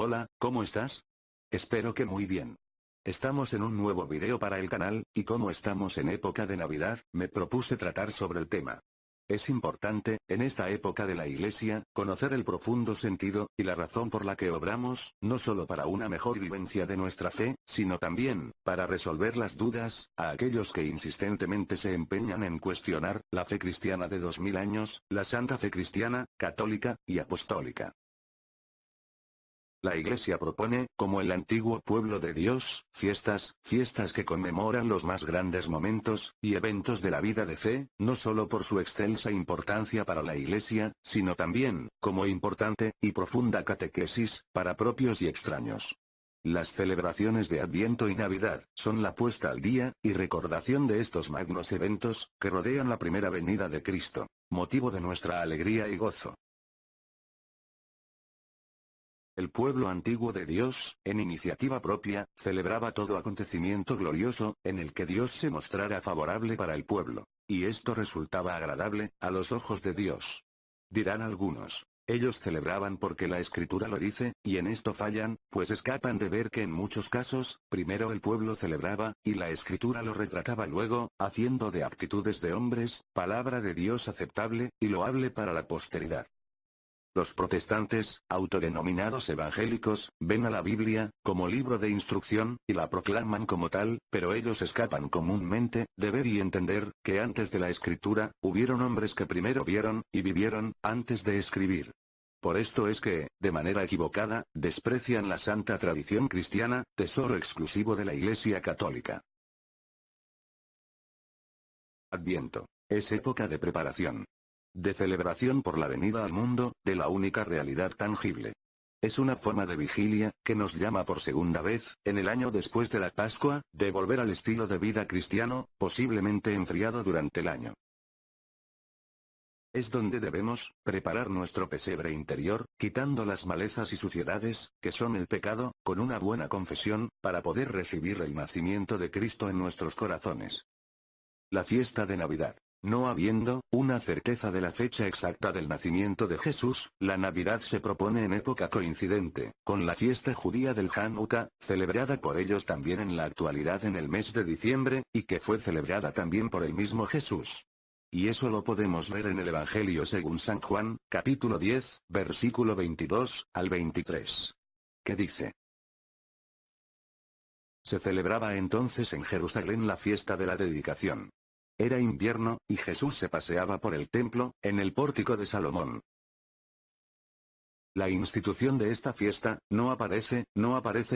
Hola, ¿cómo estás? Espero que muy bien. Estamos en un nuevo video para el canal, y como estamos en época de Navidad, me propuse tratar sobre el tema. Es importante, en esta época de la Iglesia, conocer el profundo sentido, y la razón por la que obramos, no solo para una mejor vivencia de nuestra fe, sino también, para resolver las dudas, a aquellos que insistentemente se empeñan en cuestionar, la fe cristiana de 2000 años, la santa fe cristiana, católica, y apostólica. La Iglesia propone, como el antiguo pueblo de Dios, fiestas que conmemoran los más grandes momentos, y eventos de la vida de fe, no solo por su excelsa importancia para la Iglesia, sino también, como importante, y profunda catequesis, para propios y extraños. Las celebraciones de Adviento y Navidad, son la puesta al día, y recordación de estos magnos eventos, que rodean la primera venida de Cristo, motivo de nuestra alegría y gozo. El pueblo antiguo de Dios, en iniciativa propia, celebraba todo acontecimiento glorioso, en el que Dios se mostrara favorable para el pueblo. Y esto resultaba agradable, a los ojos de Dios. Dirán algunos. Ellos celebraban porque la Escritura lo dice, y en esto fallan, pues escapan de ver que en muchos casos, primero el pueblo celebraba, y la Escritura lo retrataba luego, haciendo de aptitudes de hombres, palabra de Dios aceptable, y loable para la posteridad. Los protestantes, autodenominados evangélicos, ven a la Biblia, como libro de instrucción, y la proclaman como tal, pero ellos escapan comúnmente, de ver y entender, que antes de la Escritura, hubieron hombres que primero vieron, y vivieron, antes de escribir. Por esto es que, de manera equivocada, desprecian la santa tradición cristiana, tesoro exclusivo de la Iglesia católica. Adviento. Es época de preparación. De celebración por la venida al mundo, de la única realidad tangible. Es una forma de vigilia, que nos llama por segunda vez, en el año después de la Pascua, de volver al estilo de vida cristiano, posiblemente enfriado durante el año. Es donde debemos preparar nuestro pesebre interior, quitando las malezas y suciedades, que son el pecado, con una buena confesión, para poder recibir el nacimiento de Cristo en nuestros corazones. La fiesta de Navidad. No habiendo una certeza de la fecha exacta del nacimiento de Jesús, la Navidad se propone en época coincidente, con la fiesta judía del Hanukkah, celebrada por ellos también en la actualidad en el mes de diciembre, y que fue celebrada también por el mismo Jesús. Y eso lo podemos ver en el Evangelio según San Juan, capítulo 10, versículo 22 al 23. ¿Qué dice? Se celebraba entonces en Jerusalén la fiesta de la dedicación. Era invierno, y Jesús se paseaba por el templo, en el pórtico de Salomón. La institución de esta fiesta, no aparece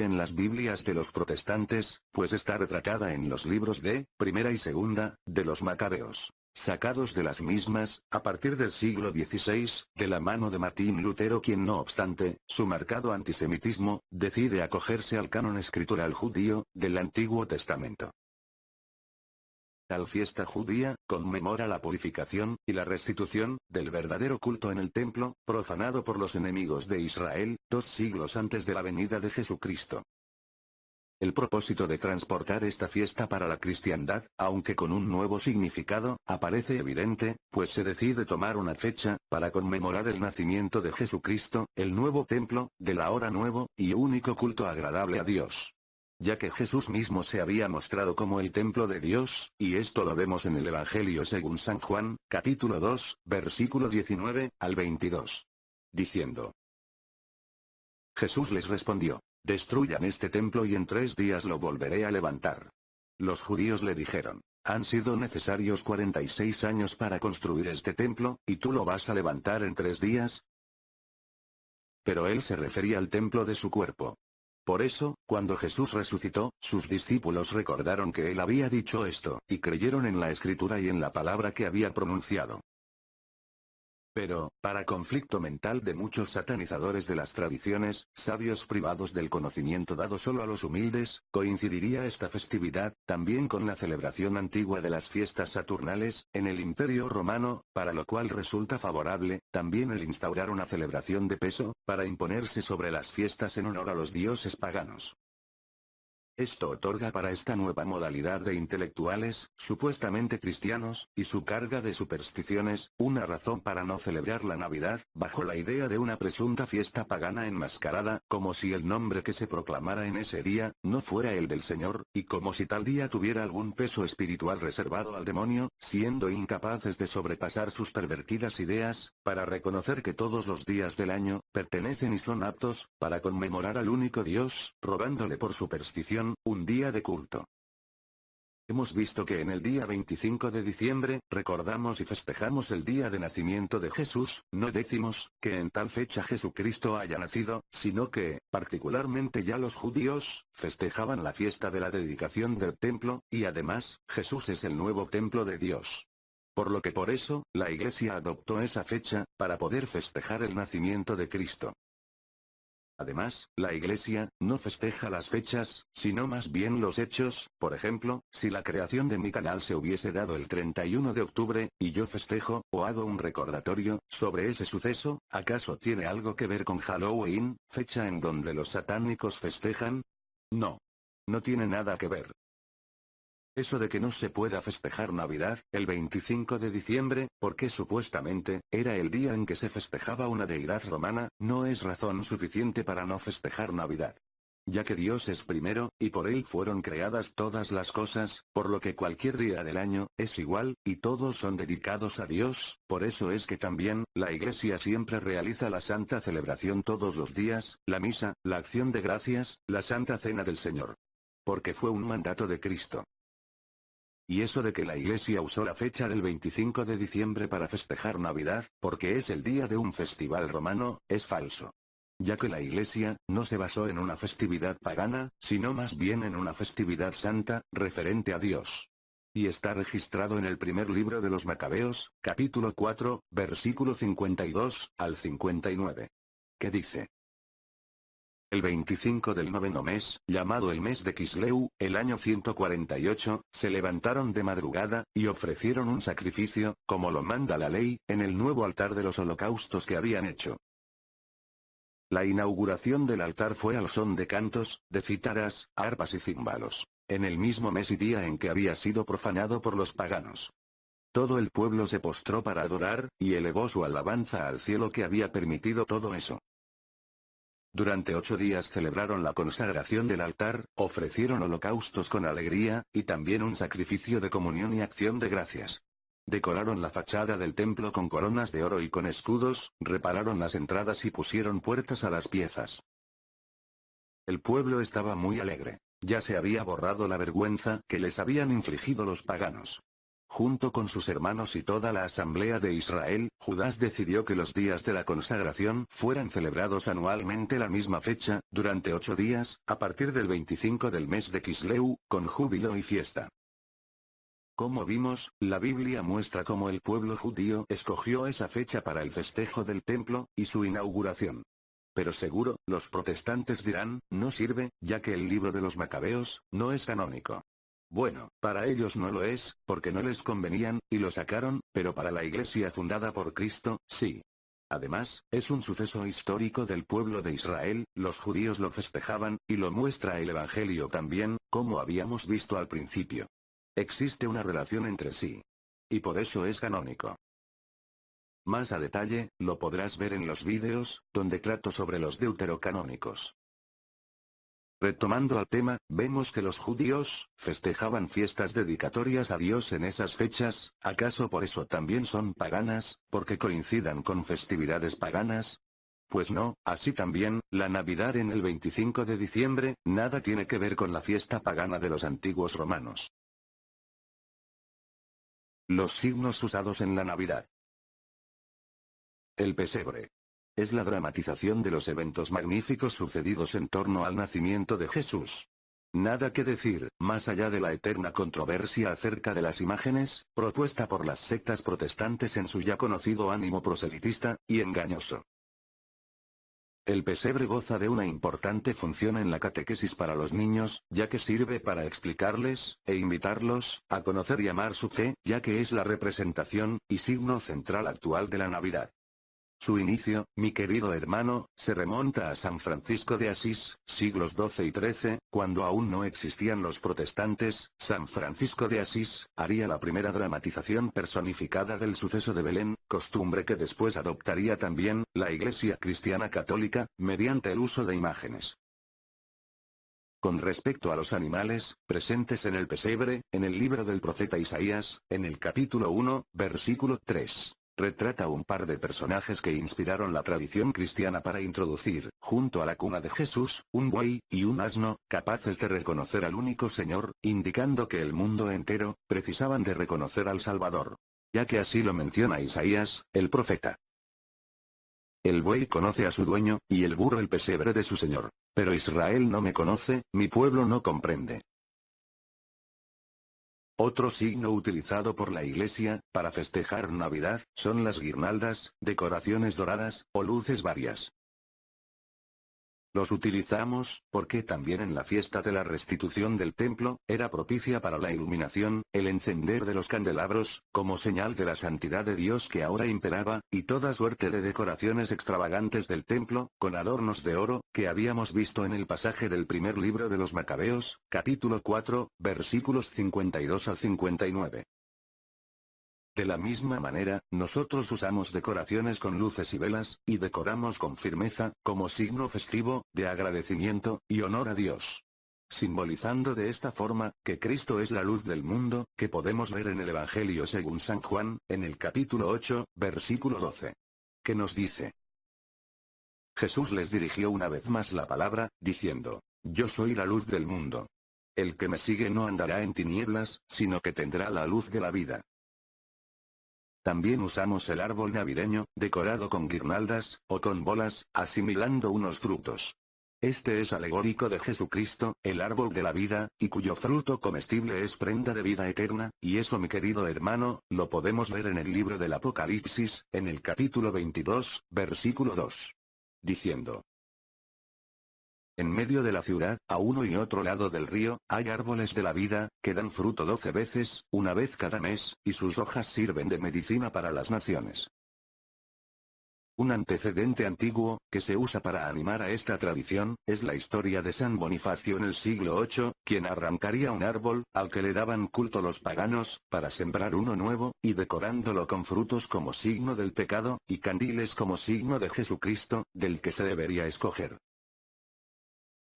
en las Biblias de los protestantes, pues está retratada en los libros de, Primera y Segunda, de los Macabeos, sacados de las mismas, a partir del siglo XVI, de la mano de Martín Lutero, quien no obstante, su marcado antisemitismo, decide acogerse al canon escritural judío, del Antiguo Testamento. Tal fiesta judía, conmemora la purificación, y la restitución, del verdadero culto en el templo, profanado por los enemigos de Israel, 2 siglos antes de la venida de Jesucristo. El propósito de transportar esta fiesta para la cristiandad, aunque con un nuevo significado, aparece evidente, pues se decide tomar una fecha, para conmemorar el nacimiento de Jesucristo, el nuevo templo, del ahora nuevo, y único culto agradable a Dios. Ya que Jesús mismo se había mostrado como el templo de Dios, y esto lo vemos en el Evangelio según San Juan, capítulo 2, versículo 19 al 22. Diciendo. Jesús les respondió, destruyan este templo y en 3 días lo volveré a levantar. Los judíos le dijeron, han sido necesarios 46 años para construir este templo, ¿y tú lo vas a levantar en 3 días? Pero él se refería al templo de su cuerpo. Por eso, cuando Jesús resucitó, sus discípulos recordaron que él había dicho esto, y creyeron en la escritura y en la palabra que había pronunciado. Pero, para conflicto mental de muchos satanizadores de las tradiciones, sabios privados del conocimiento dado solo a los humildes, coincidiría esta festividad, también con la celebración antigua de las fiestas saturnales, en el Imperio Romano, para lo cual resulta favorable, también el instaurar una celebración de peso, para imponerse sobre las fiestas en honor a los dioses paganos. Esto otorga para esta nueva modalidad de intelectuales, supuestamente cristianos, y su carga de supersticiones, una razón para no celebrar la Navidad, bajo la idea de una presunta fiesta pagana enmascarada, como si el nombre que se proclamara en ese día, no fuera el del Señor, y como si tal día tuviera algún peso espiritual reservado al demonio, siendo incapaces de sobrepasar sus pervertidas ideas, para reconocer que todos los días del año, pertenecen y son aptos, para conmemorar al único Dios, robándole por superstición, un día de culto. Hemos visto que en el día 25 de diciembre, recordamos y festejamos el día de nacimiento de Jesús, no decimos, que en tal fecha Jesucristo haya nacido, sino que, particularmente ya los judíos, festejaban la fiesta de la dedicación del templo, y además, Jesús es el nuevo templo de Dios. Por lo que por eso, la Iglesia adoptó esa fecha, para poder festejar el nacimiento de Cristo. Además, la Iglesia, no festeja las fechas, sino más bien los hechos. Por ejemplo, si la creación de mi canal se hubiese dado el 31 de octubre, y yo festejo, o hago un recordatorio, sobre ese suceso, ¿acaso tiene algo que ver con Halloween, fecha en donde los satánicos festejan? No. No tiene nada que ver. Eso de que no se pueda festejar Navidad, el 25 de diciembre, porque supuestamente, era el día en que se festejaba una deidad romana, no es razón suficiente para no festejar Navidad. Ya que Dios es primero, y por Él fueron creadas todas las cosas, por lo que cualquier día del año, es igual, y todos son dedicados a Dios, por eso es que también, la Iglesia siempre realiza la santa celebración todos los días, la misa, la acción de gracias, la santa cena del Señor. Porque fue un mandato de Cristo. Y eso de que la Iglesia usó la fecha del 25 de diciembre para festejar Navidad, porque es el día de un festival romano, es falso. Ya que la Iglesia, no se basó en una festividad pagana, sino más bien en una festividad santa, referente a Dios. Y está registrado en el primer libro de los Macabeos, capítulo 4, versículo 52, al 59. Que dice: el 25 del noveno mes, llamado el mes de Quisleu, el año 148, se levantaron de madrugada, y ofrecieron un sacrificio, como lo manda la ley, en el nuevo altar de los holocaustos que habían hecho. La inauguración del altar fue al son de cantos, de cítaras, arpas y címbalos, en el mismo mes y día en que había sido profanado por los paganos. Todo el pueblo se postró para adorar, y elevó su alabanza al cielo que había permitido todo eso. Durante 8 días celebraron la consagración del altar, ofrecieron holocaustos con alegría, y también un sacrificio de comunión y acción de gracias. Decoraron la fachada del templo con coronas de oro y con escudos, repararon las entradas y pusieron puertas a las piezas. El pueblo estaba muy alegre. Ya se había borrado la vergüenza que les habían infligido los paganos. Junto con sus hermanos y toda la asamblea de Israel, Judas decidió que los días de la consagración fueran celebrados anualmente la misma fecha, durante 8 días, a partir del 25 del mes de Quisleu, con júbilo y fiesta. Como vimos, la Biblia muestra cómo el pueblo judío escogió esa fecha para el festejo del templo, y su inauguración. Pero seguro, los protestantes dirán, no sirve, ya que el libro de los Macabeos, no es canónico. Bueno, para ellos no lo es, porque no les convenían, y lo sacaron, pero para la Iglesia fundada por Cristo, sí. Además, es un suceso histórico del pueblo de Israel, los judíos lo festejaban, y lo muestra el Evangelio también, como habíamos visto al principio. Existe una relación entre sí. Y por eso es canónico. Más a detalle, lo podrás ver en los vídeos, donde trato sobre los deuterocanónicos. Retomando al tema, vemos que los judíos festejaban fiestas dedicatorias a Dios en esas fechas. ¿Acaso por eso también son paganas, porque coincidan con festividades paganas? Pues no, así también, la Navidad en el 25 de diciembre, nada tiene que ver con la fiesta pagana de los antiguos romanos. Los signos usados en la Navidad. El pesebre. es la dramatización de los eventos magníficos sucedidos en torno al nacimiento de Jesús. Nada que decir, más allá de la eterna controversia acerca de las imágenes, propuesta por las sectas protestantes en su ya conocido ánimo proselitista y engañoso. El pesebre goza de una importante función en la catequesis para los niños, ya que sirve para explicarles, e invitarlos, a conocer y amar su fe, ya que es la representación, y signo central actual de la Navidad. Su inicio, mi querido hermano, se remonta a San Francisco de Asís, siglos XII y XIII, cuando aún no existían los protestantes. San Francisco de Asís haría la primera dramatización personificada del suceso de Belén, costumbre que después adoptaría también la Iglesia cristiana católica, mediante el uso de imágenes. Con respecto a los animales, presentes en el pesebre, en el libro del profeta Isaías, en el capítulo 1, versículo 3. Retrata un par de personajes que inspiraron la tradición cristiana para introducir, junto a la cuna de Jesús, un buey y un asno, capaces de reconocer al único Señor, indicando que el mundo entero precisaban de reconocer al Salvador. Ya que así lo menciona Isaías, el profeta. El buey conoce a su dueño, y el burro el pesebre de su Señor. Pero Israel no me conoce, mi pueblo no comprende. Otro signo utilizado por la Iglesia, para festejar Navidad, son las guirnaldas, decoraciones doradas, o luces varias. Los utilizamos, porque también en la fiesta de la restitución del templo, era propicia para la iluminación, el encender de los candelabros, como señal de la santidad de Dios que ahora imperaba, y toda suerte de decoraciones extravagantes del templo, con adornos de oro, que habíamos visto en el pasaje del primer libro de los Macabeos, capítulo 4, versículos 52 al 59. De la misma manera, nosotros usamos decoraciones con luces y velas, y decoramos con firmeza, como signo festivo, de agradecimiento, y honor a Dios. Simbolizando de esta forma, que Cristo es la luz del mundo, que podemos ver en el Evangelio según San Juan, en el capítulo 8, versículo 12. Que nos dice: Jesús les dirigió una vez más la palabra, diciendo: Yo soy la luz del mundo. El que me sigue no andará en tinieblas, sino que tendrá la luz de la vida. También usamos el árbol navideño, decorado con guirnaldas, o con bolas, asimilando unos frutos. Este es alegórico de Jesucristo, el árbol de la vida, y cuyo fruto comestible es prenda de vida eterna, y eso, mi querido hermano, lo podemos ver en el libro del Apocalipsis, en el capítulo 22, versículo 2. Diciendo: En medio de la ciudad, a uno y otro lado del río, hay árboles de la vida, que dan fruto 12 veces, una vez cada mes, y sus hojas sirven de medicina para las naciones. Un antecedente antiguo, que se usa para animar a esta tradición, es la historia de San Bonifacio en el siglo VIII, quien arrancaría un árbol, al que le daban culto los paganos, para sembrar uno nuevo, y decorándolo con frutos como signo del pecado, y candiles como signo de Jesucristo, del que se debería escoger.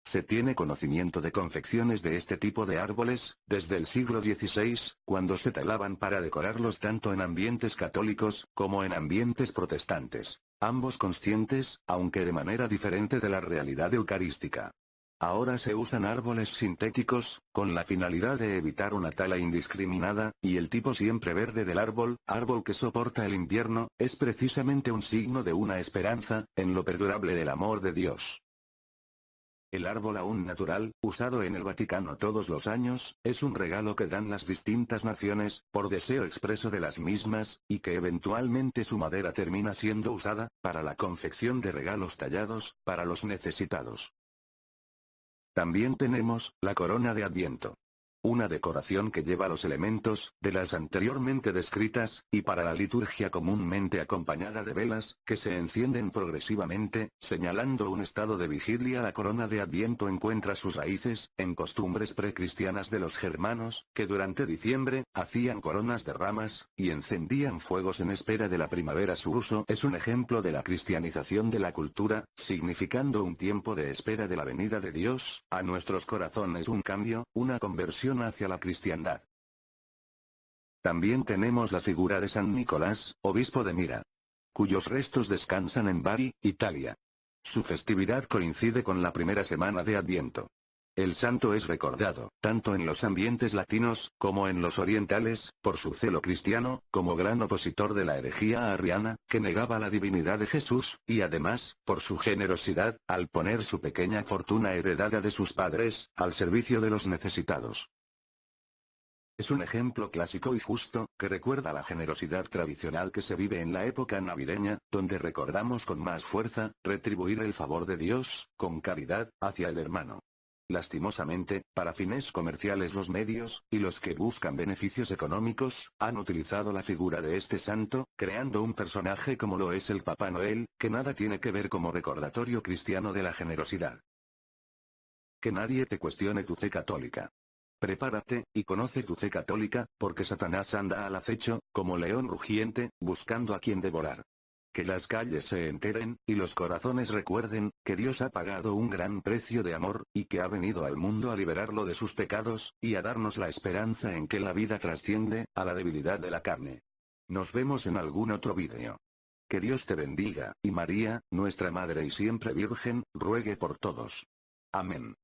Se tiene conocimiento de confecciones de este tipo de árboles, desde el siglo XVI, cuando se talaban para decorarlos tanto en ambientes católicos, como en ambientes protestantes, ambos conscientes, aunque de manera diferente de la realidad eucarística. Ahora se usan árboles sintéticos, con la finalidad de evitar una tala indiscriminada, y el tipo siempre verde del árbol que soporta el invierno, es precisamente un signo de una esperanza, en lo perdurable del amor de Dios. El árbol aún natural, usado en el Vaticano todos los años, es un regalo que dan las distintas naciones, por deseo expreso de las mismas, y que eventualmente su madera termina siendo usada, para la confección de regalos tallados, para los necesitados. También tenemos, la corona de Adviento. Una decoración que lleva los elementos, de las anteriormente descritas, y para la liturgia comúnmente acompañada de velas, que se encienden progresivamente, señalando un estado de vigilia. La corona de Adviento encuentra sus raíces, en costumbres precristianas de los germanos, que durante diciembre, hacían coronas de ramas, y encendían fuegos en espera de la primavera. Su uso es un ejemplo de la cristianización de la cultura, significando un tiempo de espera de la venida de Dios, a nuestros corazones un cambio, una conversión hacia la cristiandad. También tenemos la figura de San Nicolás, obispo de Mira, cuyos restos descansan en Bari, Italia. Su festividad coincide con la primera semana de Adviento. El santo es recordado, tanto en los ambientes latinos, como en los orientales, por su celo cristiano, como gran opositor de la herejía arriana, que negaba la divinidad de Jesús, y además, por su generosidad, al poner su pequeña fortuna heredada de sus padres, al servicio de los necesitados. Es un ejemplo clásico y justo, que recuerda la generosidad tradicional que se vive en la época navideña, donde recordamos con más fuerza, retribuir el favor de Dios, con caridad, hacia el hermano. Lastimosamente, para fines comerciales los medios, y los que buscan beneficios económicos, han utilizado la figura de este santo, creando un personaje como lo es el Papá Noel, que nada tiene que ver como recordatorio cristiano de la generosidad. Que nadie te cuestione tu fe católica. Prepárate, y conoce tu fe católica, porque Satanás anda al acecho, como león rugiente, buscando a quien devorar. Que las calles se enteren, y los corazones recuerden, que Dios ha pagado un gran precio de amor, y que ha venido al mundo a liberarlo de sus pecados, y a darnos la esperanza en que la vida trasciende, a la debilidad de la carne. Nos vemos en algún otro vídeo. Que Dios te bendiga, y María, nuestra Madre y siempre Virgen, ruegue por todos. Amén.